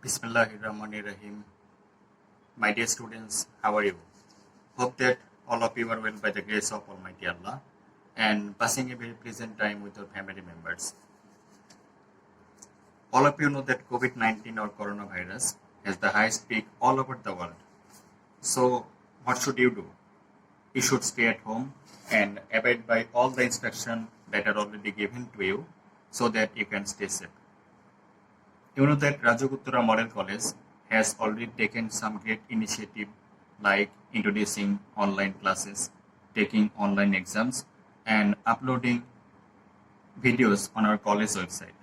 Bismillahirrahmanirrahim. My dear students, how are you? Hope that all of you are well by the grace of Almighty Allah and passing a very pleasant time with your family members. All of you know that COVID-19 or coronavirus has the highest peak all over the world. So, what should you do? You should stay at home and abide by all the instructions that are already given to you so that you can stay safe. You know that Rajuk Uttara Model College has already taken some great initiative like introducing online classes, taking online exams, and uploading videos on our college website.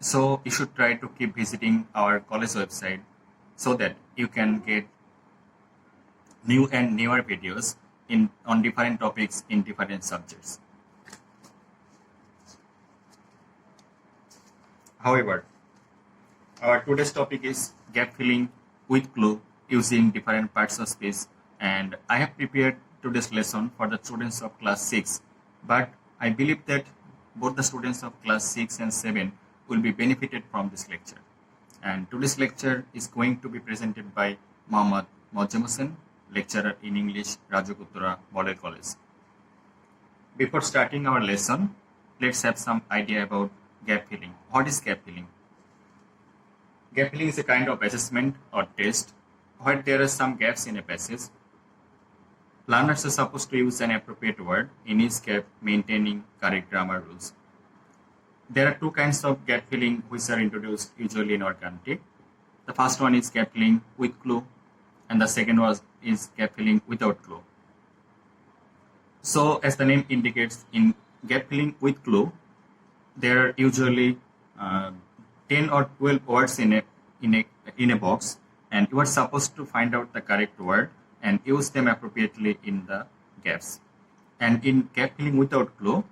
So you should try to keep visiting our college website so that you can get new and newer videos on different topics in different subjects. However, our today's topic is gap filling with clue using different parts of speech, and I have prepared today's lesson for the students of class 6, but I believe that both the students of class 6 and 7 will be benefited from this lecture. And today's lecture is going to be presented by Moazzem, lecturer in English, Rajuk Uttara Model College. Before starting our lesson, let's have some idea about gap filling. What is gap filling? Gap filling is a kind of assessment or test where there are some gaps in a passage. Learners are supposed to use an appropriate word in each gap, maintaining correct grammar rules. There are two kinds of gap filling which are introduced usually in our country. The first one is gap filling with clue, and the second one is gap filling without clue. So, as the name indicates, in gap filling with clue, there are usually 10 or 12 words in a box, and you are supposed to find out the correct word and use them appropriately in the gaps. And in gap filling without clue,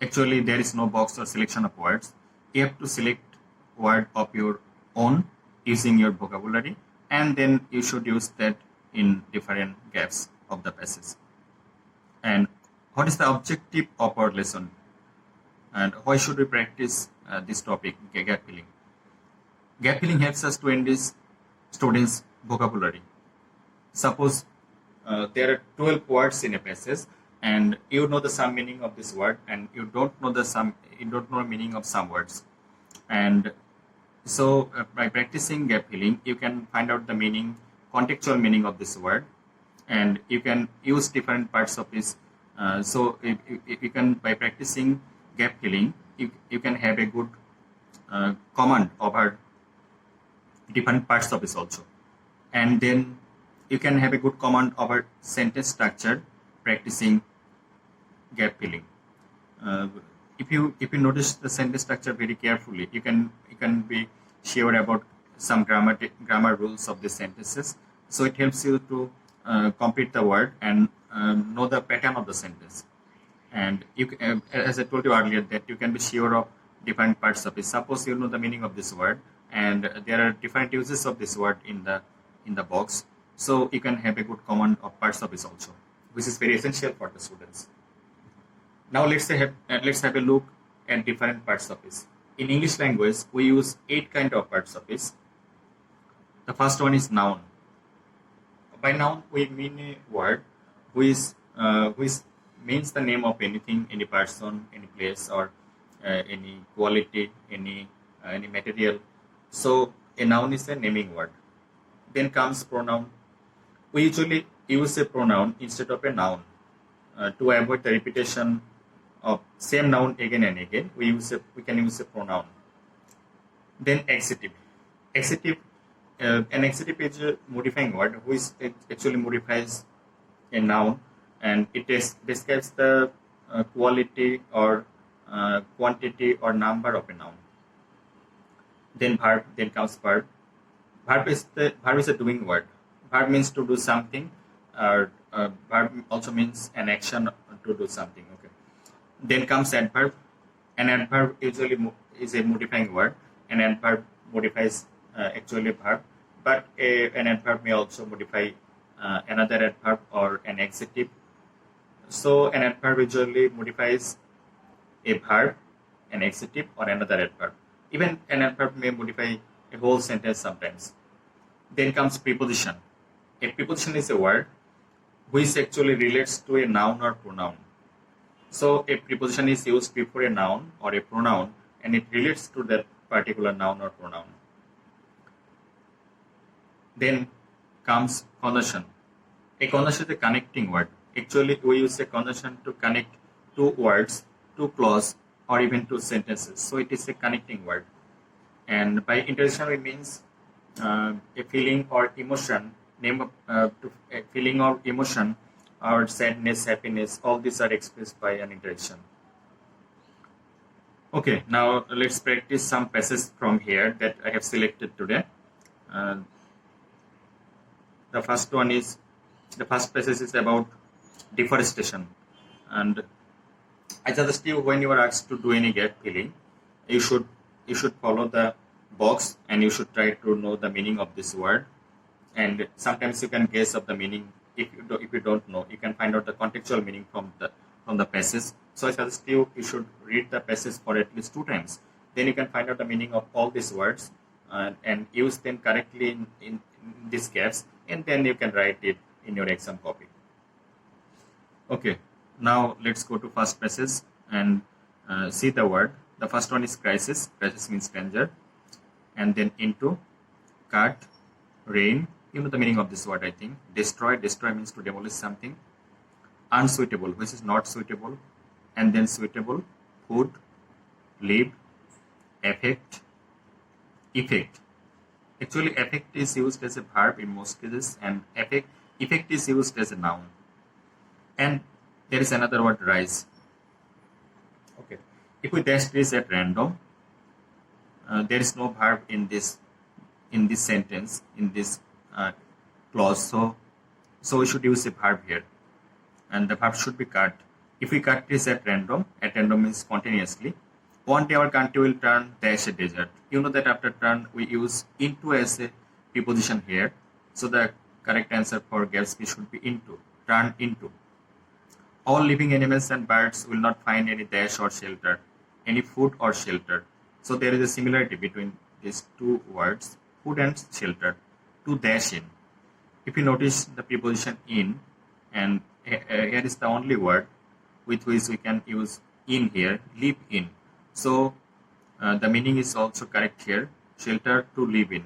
actually there is no box or selection of words. You have to select word of your own using your vocabulary, and then you should use that in different gaps of the passage. And what is the objective of our lesson? And why should we practice this topic, gap filling? Gap filling helps us to enrich students' vocabulary. Suppose there are 12 words in a passage, and you know the some meaning of this word, and you don't know the meaning of some words. And so by practicing gap filling, you can find out the meaning, contextual meaning of this word, and you can use different parts of this. So you can, by practicing gap filling, you can have a good command over different parts of this also, and then you can have a good command over sentence structure practicing gap filling. If you notice the sentence structure very carefully, you can be sure about some grammar rules of the sentences. So it helps you to complete the word and know the pattern of the sentence. And you, as I told you earlier, that you can be sure of different parts of it. Suppose you know the meaning of this word, and there are different uses of this word in the box. So you can have a good command of parts of it also, which is very essential for the students. Now let's have a look at different parts of it. In English language, we use 8 kind of parts of it. The first one is noun. By noun, we mean a word which means the name of anything, any person, any place, or any quality, any material. So a noun is a naming word. Then comes pronoun. We usually use a pronoun instead of a noun to avoid the repetition of same noun again and again. We can use a pronoun. Then adjective. An adjective is a modifying word which actually modifies a noun, and it describes the quality or quantity or number of a noun. Then verb. Then comes verb. Verb is a doing word. Verb means to do something, or verb also means an action to do something. Okay. Then comes adverb. An adverb usually is a modifying word. An adverb modifies actually a verb, but an adverb may also modify another adverb or an adjective. So an adverb usually modifies a verb, an adjective, or another adverb. Even an adverb may modify a whole sentence sometimes. Then comes preposition. A preposition is a word which actually relates to a noun or pronoun. So a preposition is used before a noun or a pronoun, and it relates to that particular noun or pronoun. Then comes conjunction. A conjunction is a connecting word. Actually, we use a conjunction to connect two words, two clauses, or even two sentences. So it is a connecting word. And by interjection, it means a feeling or emotion, a feeling or emotion, or sadness, happiness, all these are expressed by an interjection. Okay, now let's practice some passages from here that I have selected today. The first passage is about deforestation, and I suggest you, when you are asked to do any gap filling, you should follow the box and you should try to know the meaning of this word. And sometimes you can guess of the meaning. If you don't know, you can find out the contextual meaning from the passage. So I suggest you should read the passage for at least 2 times. Then you can find out the meaning of all these words and use them correctly in these gaps, and then you can write it in your exam copy. Okay, now let's go to first passage and see the word. The first one is crisis. Crisis means danger. And then into, cut, rain. You know the meaning of this word, I think. Destroy. Destroy means to demolish something. Unsuitable, which is not suitable. And then suitable. Food. Leave. Affect. Effect. Actually, affect is used as a verb in most cases, and effect is used as a noun. And there is another word, rise. Okay. If we dash this at random, there is no verb in this sentence, in this clause. So we should use a verb here, and the verb should be cut. If we cut this at random means spontaneously. One day our country will turn dash a desert. You know that after turn we use into as a preposition here. So the correct answer for Gatsby should be into. Turn into. All living animals and birds will not find any dash or shelter, any food or shelter. So there is a similarity between these two words, food and shelter, to dash in. If you notice the preposition in, and here is the only word with which we can use in here, live in. So the meaning is also correct here, shelter, to live in.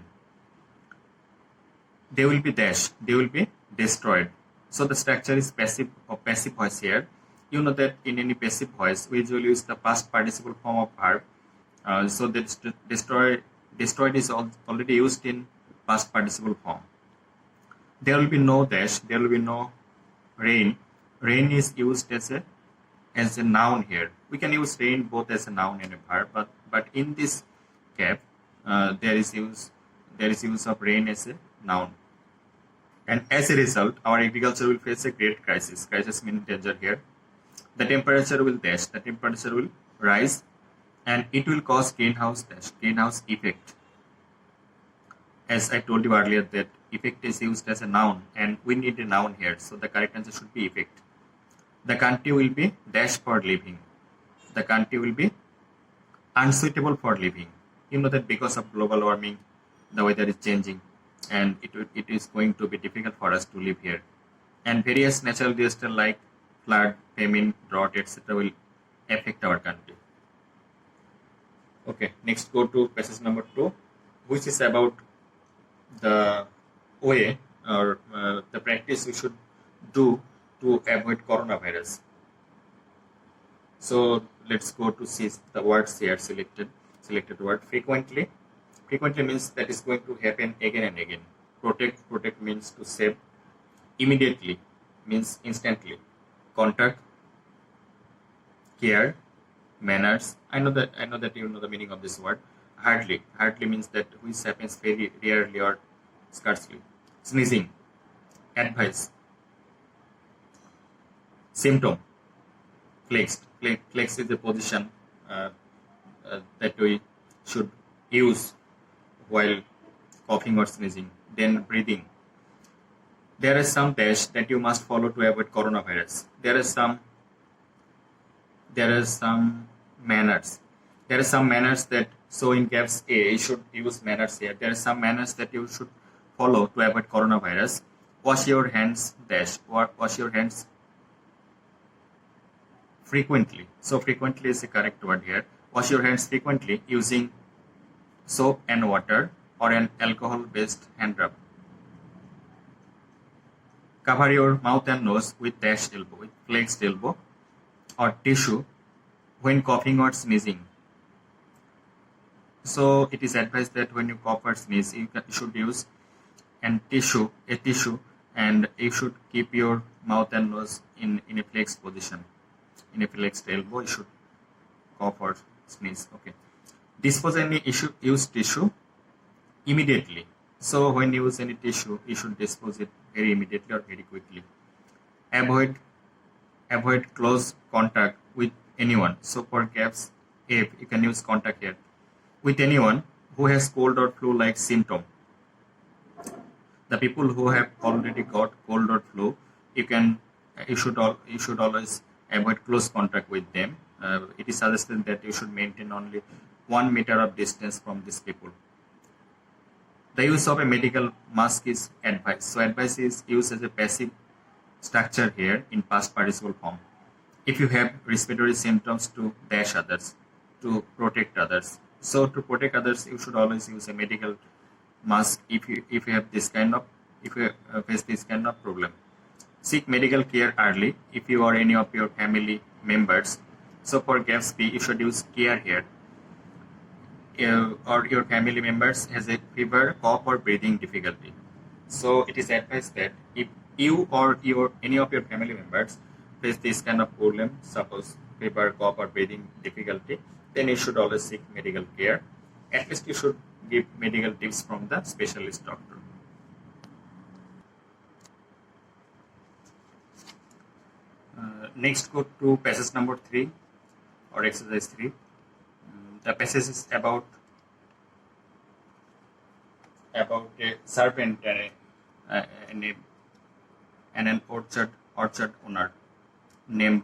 They will be dash, they will be destroyed. So the structure is passive or passive voice here. You know that in any passive voice, we usually use the past participle form of verb. So that destroyed is already used in past participle form. There will be no dash, there will be no rain. Rain is used as a noun here. We can use rain both as a noun and a verb, but in this cap, there is use of rain as a noun. And as a result, our agriculture will face a great crisis. Crisis means danger here. The temperature will dash, the temperature will rise, and it will cause greenhouse effect. As I told you earlier that effect is used as a noun, and we need a noun here, so the correct answer should be effect. The country will be dash for living. The country will be unsuitable for living. You know that because of global warming, the weather is changing, and it is going to be difficult for us to live here. And various natural disasters like flood, famine, drought, etc. will affect our country. Okay, next go to passage number 2, which is about the way or the practice we should do to avoid coronavirus. So let's go to see the words here selected word. Frequently means that is going to happen again and again. Protect means to save. Immediately means instantly. Contact, care, manners. I know that you know the meaning of this word. Hardly means that which happens very rarely or scarcely. Sneezing, advice. Symptom, flexed is the position that we should use while coughing or sneezing. Then breathing. There is some dash that you must follow to avoid coronavirus. There are some manners. There are some manners that So in gaps A, you should use manners here. There are some manners that you should follow to avoid coronavirus. Wash your hands dash or wash your hands frequently. So frequently is the correct word here. Wash your hands frequently using soap and water or an alcohol-based hand rub. Cover your mouth and nose with dash elbow, with flexed elbow or tissue when coughing or sneezing. So it is advised that when you cough or sneeze, you should use a tissue, and you should keep your mouth and nose in a flexed position. In a flexed elbow, you should cough or sneeze. Okay. Dispose any used tissue immediately. So when you use any tissue, you should dispose it very immediately or very quickly. Avoid close contact with anyone. So for gaps, if you can use contact here with anyone who has cold or flu-like symptom. The people who have already got cold or flu, you should always avoid close contact with them. It is suggested that you should maintain only 1 meter of distance from these people. The use of a medical mask is advised. So advice is used as a passive structure here in past participle form. If you have respiratory symptoms, to dash others, to protect others. So to protect others, you should always use a medical mask if you have this kind of face this kind of problem. Seek medical care early if you or any of your family members. So for gaps B, you should use care here. Or your family members has a fever, cough, or breathing difficulty. So it is advised that if you or any of your family members face this kind of problem, suppose fever, cough, or breathing difficulty, then you should always seek medical care. At least you should give medical tips from the specialist doctor. Next, go to passage number 3 or exercise 3. The passage is about a servant and an orchard owner named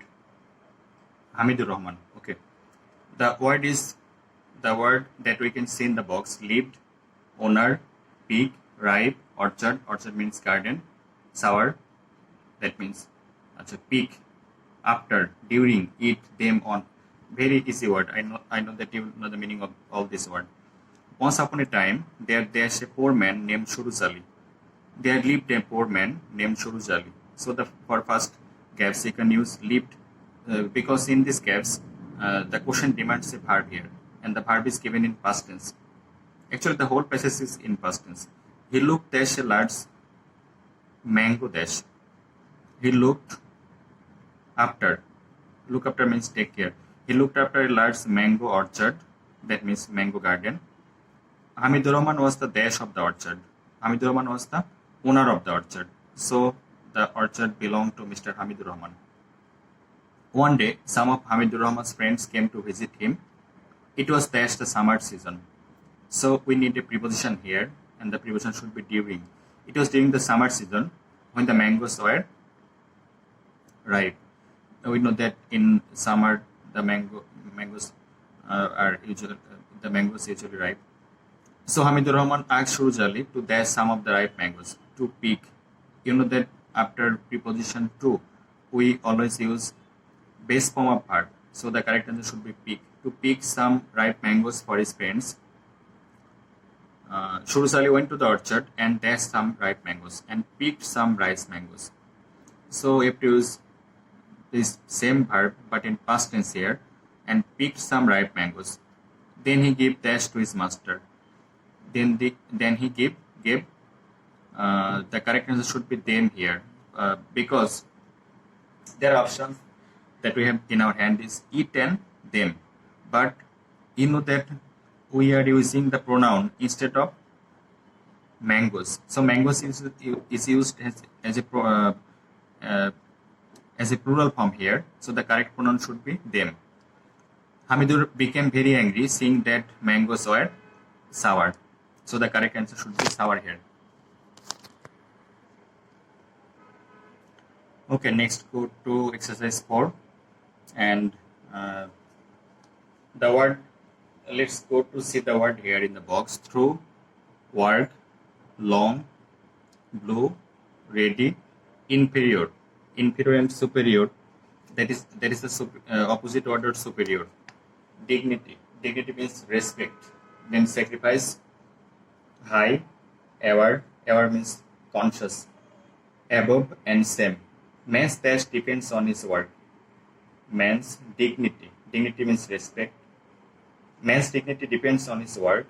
Hamidur Rahman. Okay, the word that we can see in the box: lived, owner, peak, ripe, orchard. Orchard means garden. Sour, that means peak. After, during, eat, them, on. Very easy word. I know that you know the meaning of all this word. Once upon a time, there's a poor man named Shuruzali. There lived a poor man named Shuruzali. So for first gaps, you can use lived because in this gaps, the question demands a verb here, and the verb is given in past tense. Actually, the whole passage is in past tense. He looked dash a large mango dash. He looked after. Look after means take care. He looked after a large mango orchard, that means mango garden. Hamidur Rahman was the dash of the orchard. Hamidur Rahman was the owner of the orchard. So the orchard belonged to Mr. Hamidur Rahman. One day, some of Hamidur Rahman's friends came to visit him. It was dash the summer season. So we need a preposition here, and the preposition should be during. It was during the summer season when the mangoes were ripe. We know that in summer the mangoes are usually ripe. So Hamidur Rahman asked Shuruzali to dash some of the ripe mangoes to pick. You know that after preposition to, we always use base form of verb. So the correct answer should be pick. To pick some ripe mangoes for his friends, Shuruzali went to the orchard and dashed some ripe mangoes and picked some ripe mangoes. So we have to use this same verb but in past tense here, and picked some ripe mangoes. Then he gave dash to his master. Then he gave the correct answer should be them here, because there are options that we have in our hand is it and them, but you know that we are using the pronoun instead of mangoes. So mangoes is used as a plural form here. So the correct pronoun should be them. Hamidur became very angry seeing that mangoes were sour. So the correct answer should be sour here. Okay, next go to exercise 4, and the word Let's go to see the word here in the box. Through, work, long, blue, ready, inferior. Inferior and superior. That is the opposite order superior. Dignity. Dignity means respect. Then sacrifice, high, aware. Aware means conscious. Above and same. Man's dash depends on his work. Man's dignity. Dignity means respect. Man's dignity depends on his work.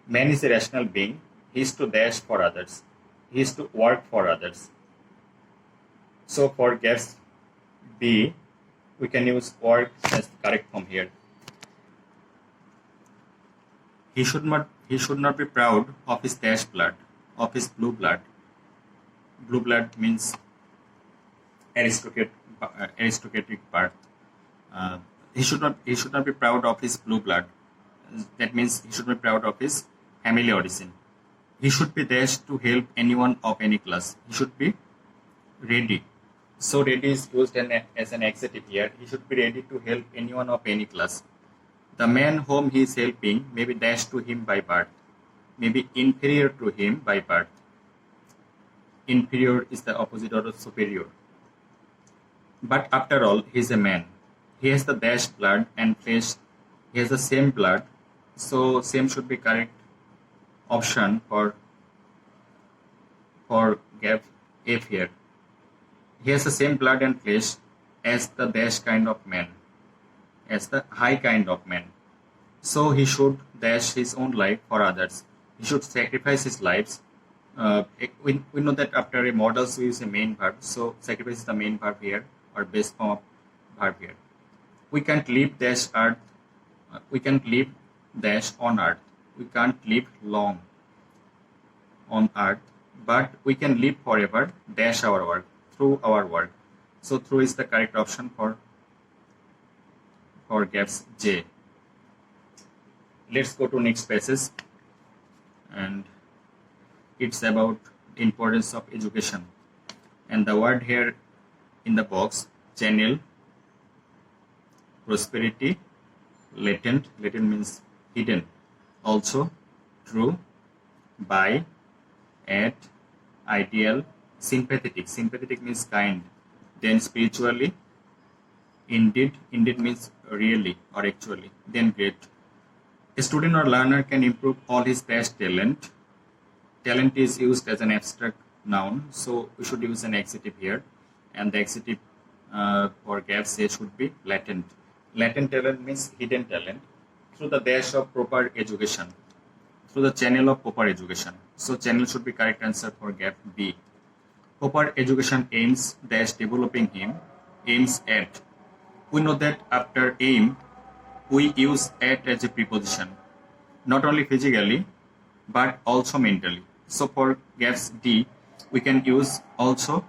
Man is a rational being. He is to dash for others. He is to work for others. So for gaps B, we can use work as the correct form here. He should not be proud of his dash blood, of his blue blood. Blue blood means aristocratic birth. He should not be proud of his blue blood. That means he should be proud of his family origin. He should be dashed to help anyone of any class. He should be ready. So ready is used as an adjective here. He should be ready to help anyone of any class. The man whom he is helping may be dashed to him by birth, may be inferior to him by birth. Inferior is the opposite of superior. But after all, he is a man. He has the dash blood and flesh. He has the same blood. So same should be correct option for gap F here. He has the same blood and flesh as the dash kind of man, as the high kind of man. So he should dash his own life for others. He should sacrifice his lives. We know that after a modals we use a main verb. So sacrifice is the main verb here, or base form of verb here. We can't live dash earth. We can't live dash on earth. We can't live long on earth, but we can live forever dash our work, through our work. So through is the correct option for gaps J. Let's go to next passage, and it's about the importance of education. And the word here in the box, channel, prosperity, latent means hidden, also, true, by, at, ideal, sympathetic means kind, then spiritually, indeed means really or actually, then great. A student or learner can improve all his past talent. Talent is used as an abstract noun, so we should use an adjective here, and the adjective for gaps A should be latent. Latent talent means hidden talent through the dash of proper education, through the channel of proper education. So channel should be correct answer for gap B. Proper education aims dash developing him, aims at. We know that after aim, we use at as a preposition, not only physically, but also mentally. So for gaps D, we can use also.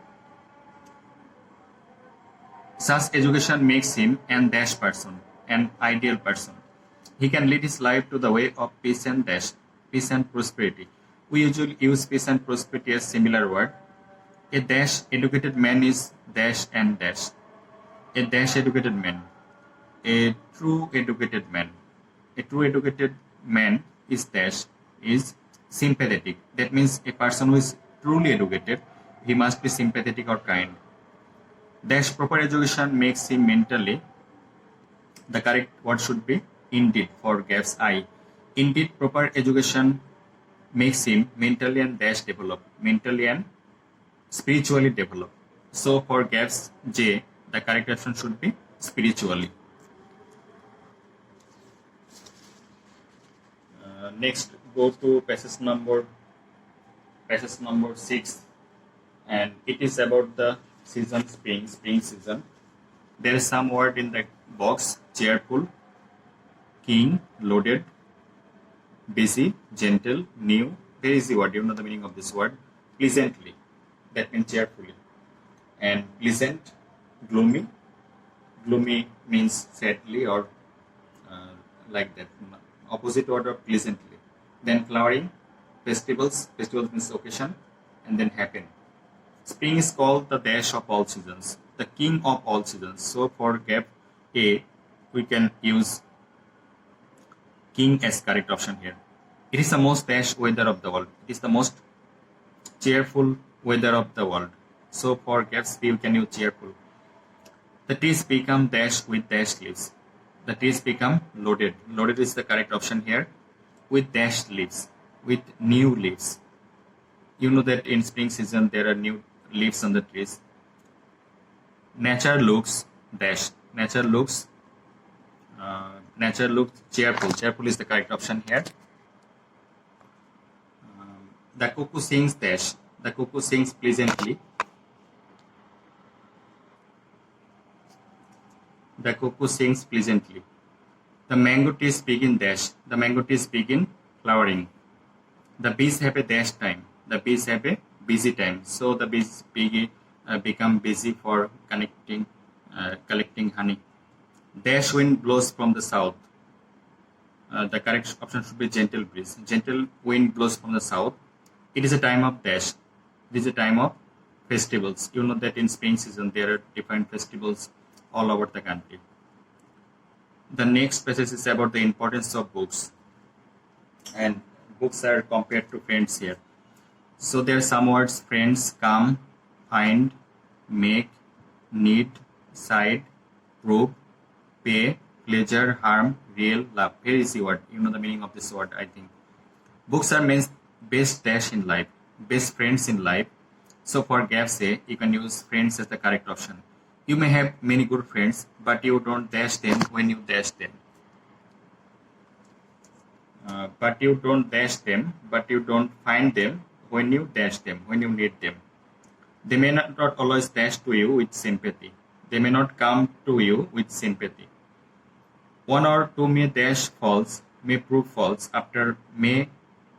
Such education makes him an dash person, an ideal person. He can lead his life to the way of peace and dash, peace and prosperity. We usually use peace and prosperity as similar word. A dash educated man is dash and dash. A dash educated man. A true educated man. A true educated man is dash, is sympathetic. That means a person who is truly educated, he must be sympathetic or kind. Dash proper education makes him mentally. The correct word should be indeed for gaps I. Indeed, proper education makes him mentally and dash develop, mentally and spiritually develop. So for gaps J, the correct option should be spiritually. Next, go to passage number 6, and it is about the season, spring season. There is some word in the box: cheerful, keen, loaded, busy, gentle, new. Very easy word. You know the meaning of this word. Pleasantly, that means cheerfully, and pleasant, gloomy. Gloomy means sadly or like that. Opposite word of pleasantly. Then flowering, festivals means occasion, and then happen. Spring is called the dash of all seasons, the king of all seasons. So for gap A, we can use king as correct option here. It is the most dash weather of the world. It is the most cheerful weather of the world. So for gaps B, you can use cheerful. The trees become dash with dashed leaves. The trees become loaded. Loaded is the correct option here. With dashed leaves, with new leaves. You know that in spring season there are new leaves on the trees. Nature looks dash. Nature looks cheerful. Cheerful is the correct option here. The cuckoo sings dash. The cuckoo sings pleasantly. The cuckoo sings pleasantly. The mango trees begin dash. The mango trees begin flowering. The bees have a dash time. The bees have a busy time. So the bees become busy for collecting honey. Dash wind blows from the south. The correct option should be gentle breeze. Gentle wind blows from the south. It is a time of dash. It is a time of festivals. You know that in spring season there are different festivals all over the country. The next passage is about the importance of books. And books are compared to friends here. So there are some words: friends, come, find, make, need, side, prove, pay, pleasure, harm, real, love. Very easy word. You know the meaning of this word, I think. Books are best dash in life, best friends in life. So for gaps A, you can use friends as the correct option. You may have many good friends, but you don't dash them when you dash them. But you don't dash them, but you don't find them when you dash them, when you need them. They may not always dash to you with sympathy. They may not come to you with sympathy. One or two may dash false, may prove false. After may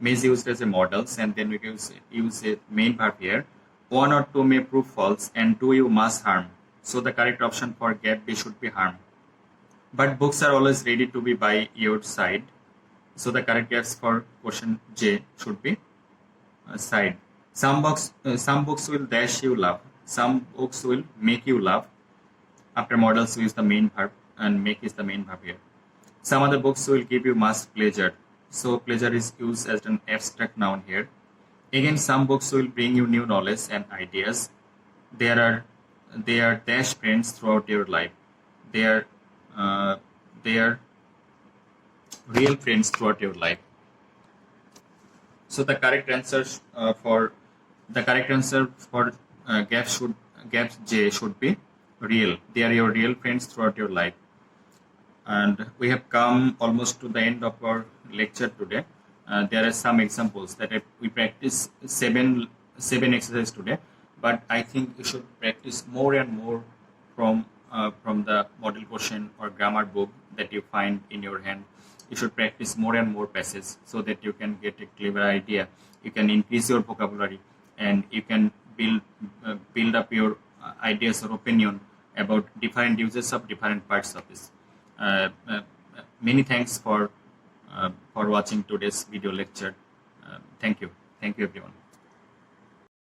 is used as a models, and then we can use a main verb here. One or two may prove false, and do you must harm. So the correct option for gap B should be harm. But books are always ready to be by your side. So the correct guess for question J should be side. Some books will dash you love. Some books will make you laugh. After models, we use the main verb, and make is the main verb here. Some other books will give you much pleasure. So pleasure is used as an abstract noun here. Again, some books will bring you new knowledge and ideas. They are dash friends throughout your life. They are real friends throughout your life. So the correct answer for gap J should be real. They are your real friends throughout your life. And we have come almost to the end of our lecture today. There are some examples that we practice seven exercises today, but I think you should practice more and more from the model question or grammar book that you find in your hand. You should practice more and more passages so that you can get a clever idea. You can increase your vocabulary, and you can build up your ideas or opinion about different uses of different parts of this. Many thanks for watching today's video lecture. Thank you everyone.